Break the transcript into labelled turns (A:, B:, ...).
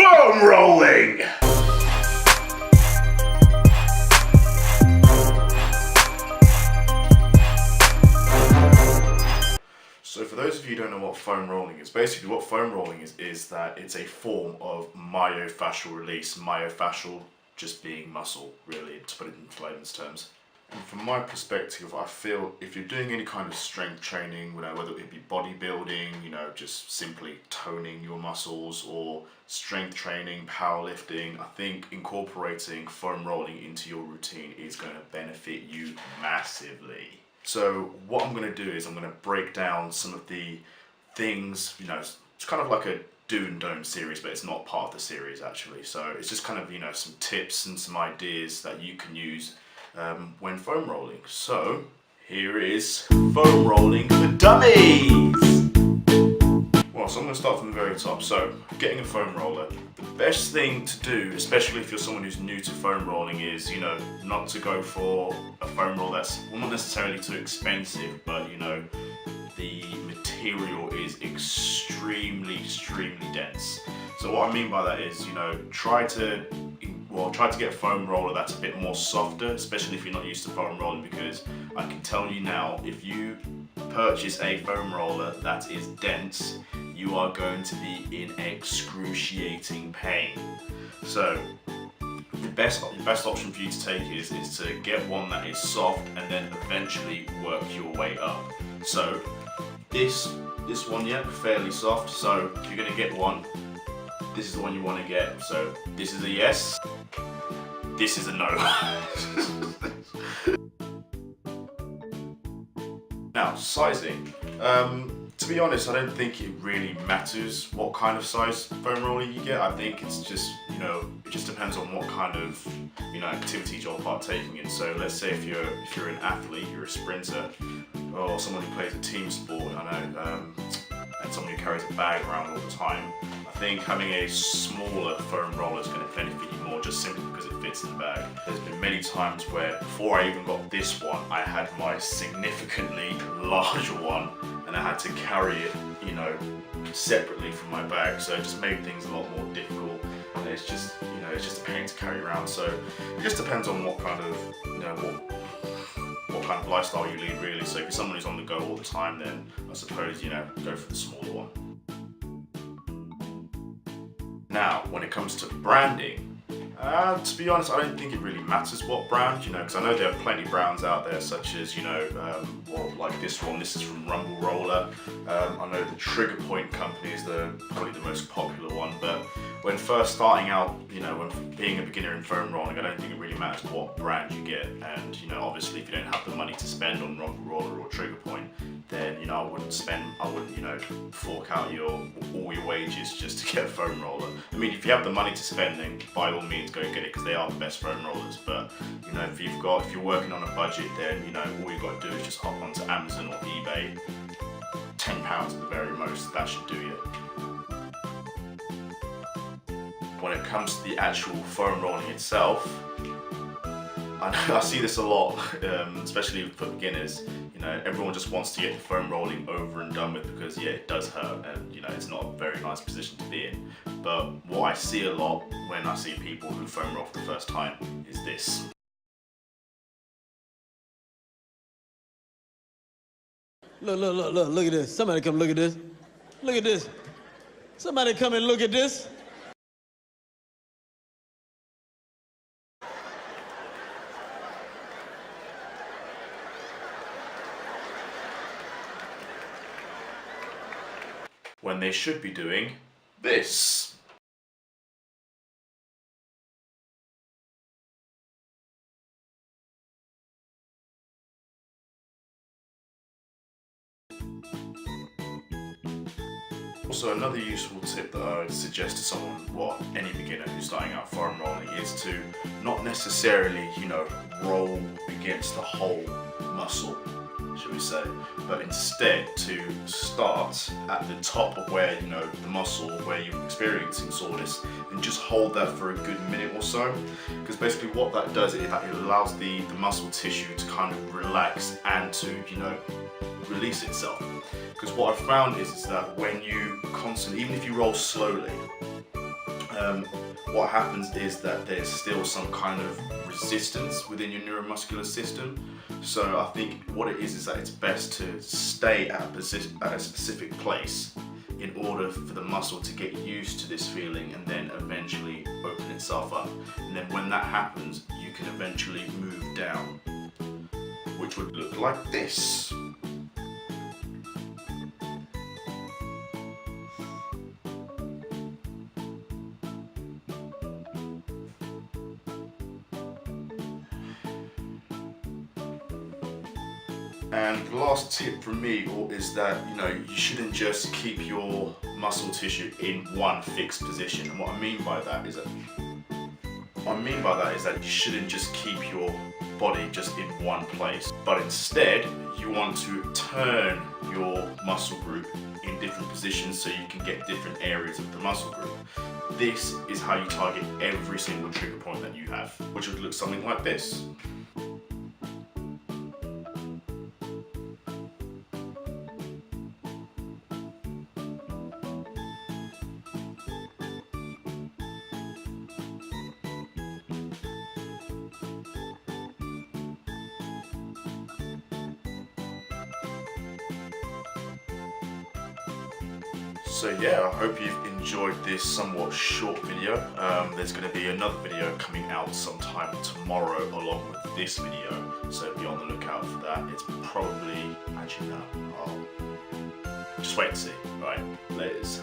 A: foam rolling! So for those of you who don't know what foam rolling is, basically what foam rolling is that it's a form of myofascial release. Myofascial just being muscle, really, to put it in layman's terms. And from my perspective, I feel if you're doing any kind of strength training, whether it be bodybuilding, just simply toning your muscles, or strength training, powerlifting, I think incorporating foam rolling into your routine is going to benefit you massively. So what I'm going to do is I'm going to break down some of the things, it's kind of like a do and don't series, but it's not part of the series actually. So it's just kind of, some tips and some ideas that you can use when foam rolling. So here is foam rolling for dummies. Well, so I'm going to start from the very top. So getting a foam roller, the best thing to do, especially if you're someone who's new to foam rolling, is not to go for a foam roller that's not necessarily too expensive, but the material is extremely dense. So what I mean by that is try to get a foam roller that's a bit more softer, especially if you're not used to foam rolling, because I can tell you now, if you purchase a foam roller that is dense, you are going to be in excruciating pain. So the best option for you to take is to get one that is soft and then eventually work your way up. So this one, yeah, fairly soft. So if you're going to get one, this is the one you want to get. So this is a yes, this is a no. Now, sizing. To be honest, I don't think it really matters what kind of size foam roller you get. I think it's just, it just depends on what kind of, activities you're partaking in. So let's say if you're an athlete, you're a sprinter, or someone who plays a team sport, and someone who carries a bag around all the time, I think having a smaller foam roller is going to benefit you more, just simply because it fits in the bag. There's been many times where before I even got this one, I had my significantly larger one, and I had to carry it, separately from my bag. So it just made things a lot more difficult, and it's just a pain to carry around. So it just depends on what kind of, what kind of lifestyle you lead, really. So if you're someone who's on the go all the time, then I suppose, go for the smaller one. Now, when it comes to branding, to be honest, I don't think it really matters what brand, because I know there are plenty of brands out there, such as, like this one. This is from Rumble Roller. I know the Trigger Point company is probably the most popular one, but when first starting out, when being a beginner in foam rolling, I don't think it really matters what brand you get. And, obviously if you don't have the money to spend on Rumble Roller or Trigger Point, then, I wouldn't fork out all your wages just to get a foam roller. I mean, if you have the money to spend, then by all means go get it, because they are the best foam rollers. But, if you're working on a budget, then, all you've got to do is just hop onto Amazon or eBay. £10 at the very most, that should do you. When it comes to the actual foam rolling itself, I see this a lot, especially for beginners. Everyone just wants to get the foam rolling over and done with, because yeah, it does hurt, and it's not a very nice position to be in. But what I see a lot when I see people who foam roll for the first time is this.
B: Look at this. Somebody come look at this. Look at this. Somebody come and look at this.
A: When they should be doing this. Also, another useful tip that I would suggest to someone, any beginner who's starting out foam rolling, is to not necessarily, roll against the whole muscle, shall we say, but instead to start at the top of where, the muscle where you're experiencing soreness, and just hold that for a good minute or so. Because basically what that does is that it allows the muscle tissue to kind of relax and to, release itself. Because what I've found is that when you constantly, even if you roll slowly, what happens is that there's still some kind of resistance within your neuromuscular system. So I think what it is that it's best to stay at a specific place in order for the muscle to get used to this feeling and then eventually open itself up. And then when that happens, you can eventually move down, which would look like this. And the last tip from me is that you shouldn't just keep your muscle tissue in one fixed position. And what I mean by that is that you shouldn't just keep your body just in one place, but instead you want to turn your muscle group in different positions so you can get different areas of the muscle group. This is how you target every single trigger point that you have, which would look something like this. So yeah, I hope you've enjoyed this somewhat short video. There's going to be another video coming out sometime tomorrow along with this video, so be on the lookout for that. It's probably, actually no, I'll just wait and see. Right, laters.